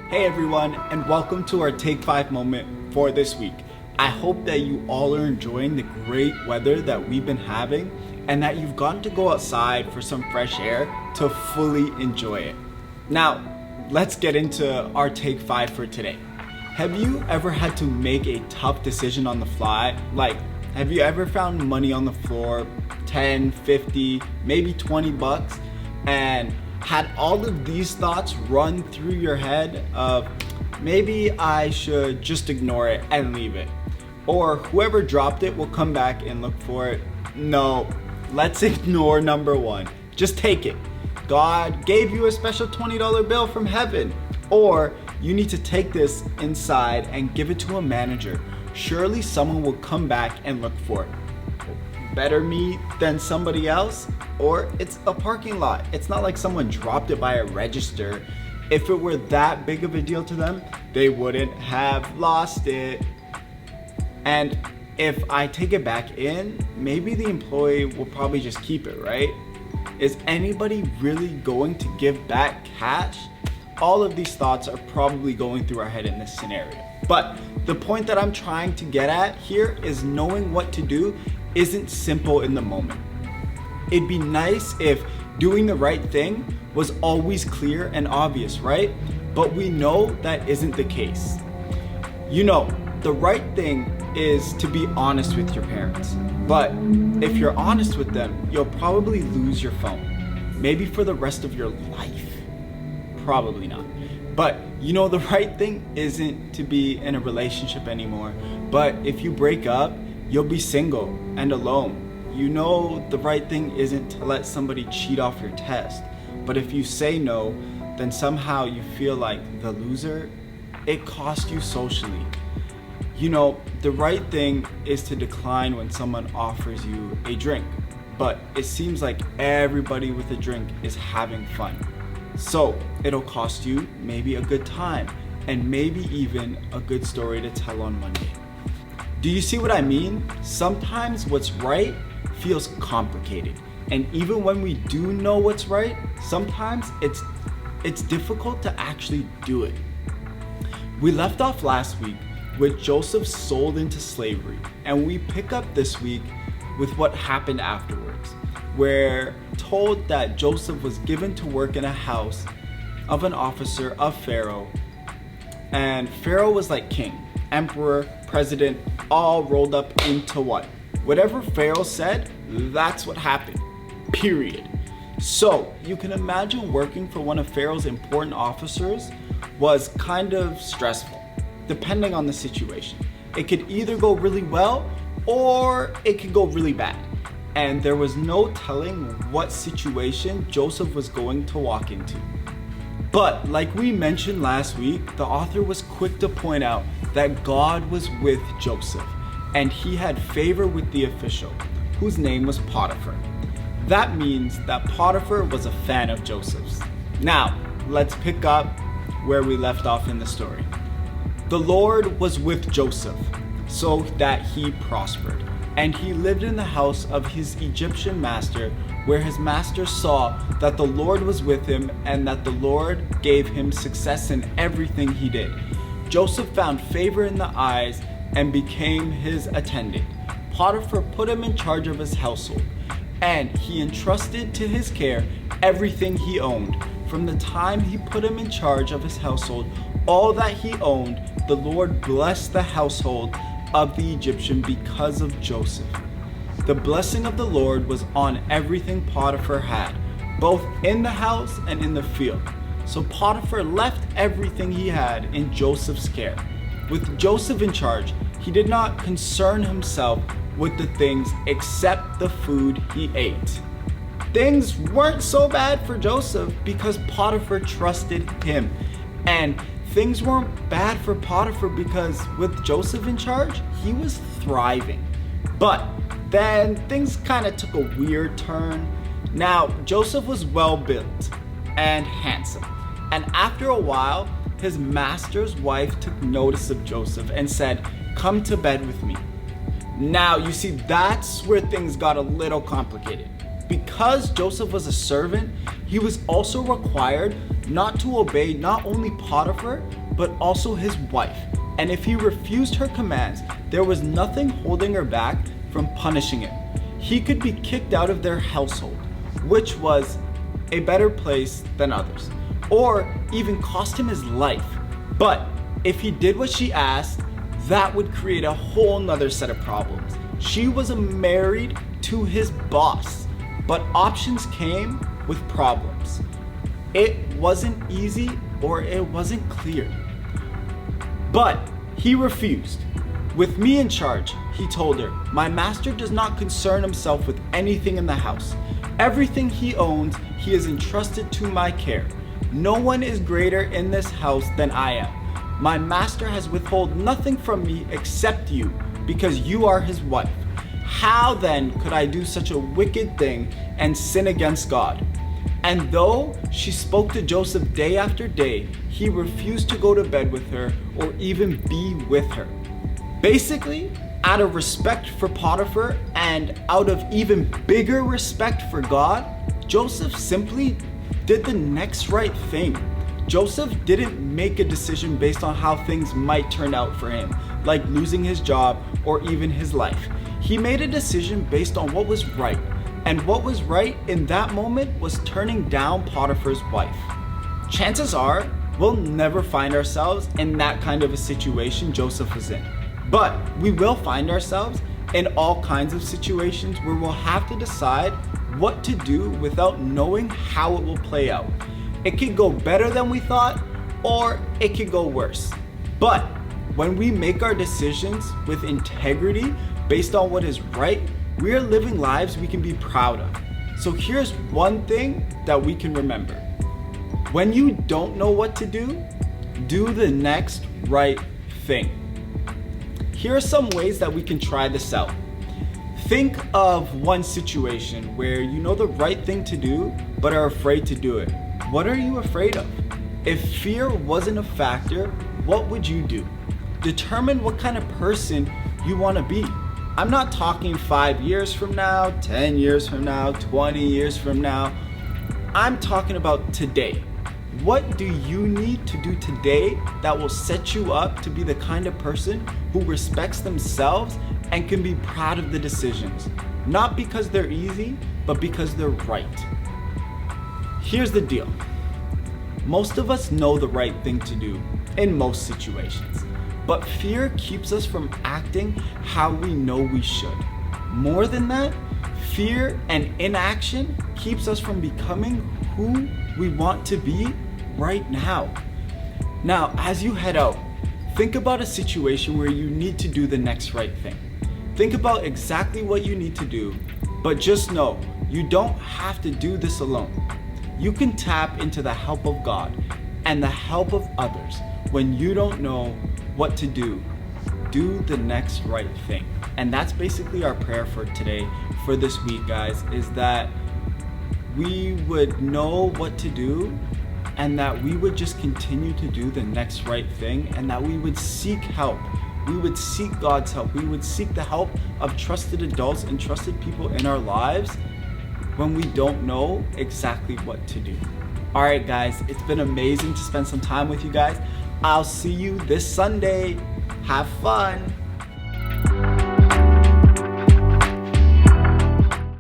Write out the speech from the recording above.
Hey everyone, and welcome to our Take 5 moment for this week. I hope that you all are enjoying the great weather that we've been having and that you've gotten to go outside for some fresh air to fully enjoy it. Now, let's get into our Take 5 for today. Have you ever had to make a tough decision on the fly? Like, have you ever found money on the floor, 10, 50, maybe 20 bucks, and had all of these thoughts run through your head of maybe I should just ignore it and leave it, or whoever dropped it will come back and look for it? No, let's ignore number one. Just take it. God gave you a special $20 bill from heaven, or you need to take this inside and give it to a manager. Surely someone will come back and look for it. Better me than somebody else, or it's a parking lot. It's not like someone dropped it by a register. If it were that big of a deal to them, they wouldn't have lost it. And if I take it back in, maybe the employee will probably just keep it, right? Is anybody really going to give back cash? All of these thoughts are probably going through our head in this scenario. But the point that I'm trying to get at here is knowing what to do isn't simple in the moment. It'd be nice if doing the right thing was always clear and obvious, right? But we know that isn't the case. You know, the right thing is to be honest with your parents. But if you're honest with them, you'll probably lose your phone. Maybe for the rest of your life. Probably not. But you know, the right thing isn't to be in a relationship anymore. But if you break up, you'll be single and alone. You know, the right thing isn't to let somebody cheat off your test. But if you say no, then somehow you feel like the loser. It costs you socially. You know, the right thing is to decline when someone offers you a drink. But it seems like everybody with a drink is having fun. So it'll cost you maybe a good time and maybe even a good story to tell on Monday. Do you see what I mean? Sometimes what's right feels complicated. And even when we do know what's right, sometimes it's difficult to actually do it. We left off last week with Joseph sold into slavery, and we pick up this week with what happened afterwards. We're told that Joseph was given to work in a house of an officer of Pharaoh, and Pharaoh was like king, emperor, president, all rolled up into one. Whatever Pharaoh said, that's what happened, period. So you can imagine working for one of Pharaoh's important officers was kind of stressful, depending on the situation. It could either go really well or it could go really bad. And there was no telling what situation Joseph was going to walk into. But like we mentioned last week, the author was quick to point out that God was with Joseph, and he had favor with the official, whose name was Potiphar. That means that Potiphar was a fan of Joseph's. Now, let's pick up where we left off in the story. The Lord was with Joseph, so that he prospered, and he lived in the house of his Egyptian master, where his master saw that the Lord was with him and that the Lord gave him success in everything he did. Joseph found favor in the eyes and became his attendant. Potiphar put him in charge of his household, and he entrusted to his care everything he owned. From the time he put him in charge of his household, all that he owned, the Lord blessed the household of the Egyptian because of Joseph. The blessing of the Lord was on everything Potiphar had, both in the house and in the field. So Potiphar left everything he had in Joseph's care. With Joseph in charge, he did not concern himself with the things except the food he ate. Things weren't so bad for Joseph because Potiphar trusted him. And things weren't bad for Potiphar because with Joseph in charge, he was thriving. But then things kind of took a weird turn. Now, Joseph was well built and handsome. And after a while, his master's wife took notice of Joseph and said, "Come to bed with me." Now, you see, that's where things got a little complicated. Because Joseph was a servant, he was also required not to obey not only Potiphar, but also his wife. And if he refused her commands, there was nothing holding her back from punishing him. He could be kicked out of their household, which was a better place than others, or even cost him his life. But if he did what she asked, that would create a whole nother set of problems. She was married to his boss, but options came with problems. It wasn't easy, or it wasn't clear. But he refused. With me in charge, he told her, my master does not concern himself with anything in the house. Everything he owns, he has entrusted to my care. No one is greater in this house than I am. My master has withheld nothing from me except you, because you are his wife. How then could I do such a wicked thing and sin against God? And though she spoke to Joseph day after day, he refused to go to bed with her or even be with her. Basically, out of respect for Potiphar and out of even bigger respect for God, Joseph simply did the next right thing. Joseph didn't make a decision based on how things might turn out for him, like losing his job or even his life. He made a decision based on what was right. And what was right in that moment was turning down Potiphar's wife. Chances are, we'll never find ourselves in that kind of a situation Joseph was in. But we will find ourselves in all kinds of situations where we'll have to decide what to do without knowing how it will play out. It could go better than we thought, or it could go worse. But when we make our decisions with integrity based on what is right, we are living lives we can be proud of. So here's one thing that we can remember. When you don't know what to do the next right thing. Here are some ways that we can try this out. Think of one situation where you know the right thing to do, but are afraid to do it. What are you afraid of? If fear wasn't a factor, what would you do? Determine what kind of person you want to be. I'm not talking 5 years from now, 10 years from now, 20 years from now. I'm talking about today. What do you need to do today that will set you up to be the kind of person who respects themselves and can be proud of the decisions? Not because they're easy, but because they're right. Here's the deal. Most of us know the right thing to do in most situations. But fear keeps us from acting how we know we should. More than that, fear and inaction keeps us from becoming who we want to be right now. Now, as you head out, think about a situation where you need to do the next right thing. Think about exactly what you need to do, but just know you don't have to do this alone. You can tap into the help of God and the help of others. When you don't know what to do the next right thing. And that's basically our prayer for today, for this week, guys, is that we would know what to do and that we would just continue to do the next right thing, and that we would seek help. We would seek God's help. We would seek the help of trusted adults and trusted people in our lives when we don't know exactly what to do. All right, guys, it's been amazing to spend some time with you guys. I'll see you this Sunday. Have fun.